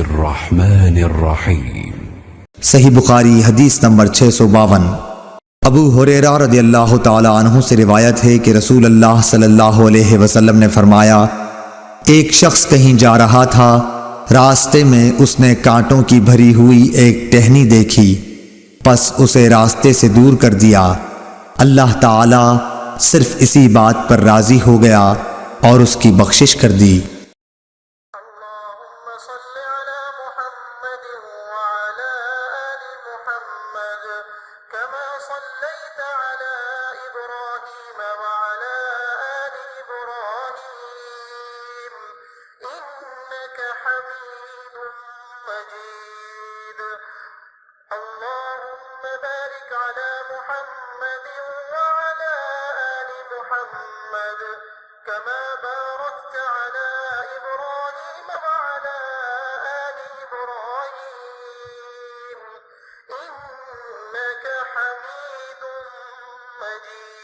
الرحمن الرحیم۔ صحیح بخاری حدیث نمبر 652۔ ابو ہریرہ رضی اللہ تعالی عنہ سے روایت ہے کہ رسول اللہ صلی اللہ علیہ وسلم نے فرمایا، ایک شخص کہیں جا رہا تھا، راستے میں اس نے کانٹوں کی بھری ہوئی ایک ٹہنی دیکھی، پس اسے راستے سے دور کر دیا۔ اللہ تعالی صرف اسی بات پر راضی ہو گیا اور اس کی بخشش کر دی۔ اللهم صل على محمد وعلى آل محمد كما صليت على إبراهيم وعلى آل إبراهيم إنك حميد مجيد اللهم بارك على محمد وعلى آل محمد كما باركت على إبراهيم وعلى آل إبراهيم إنك حميد مجيد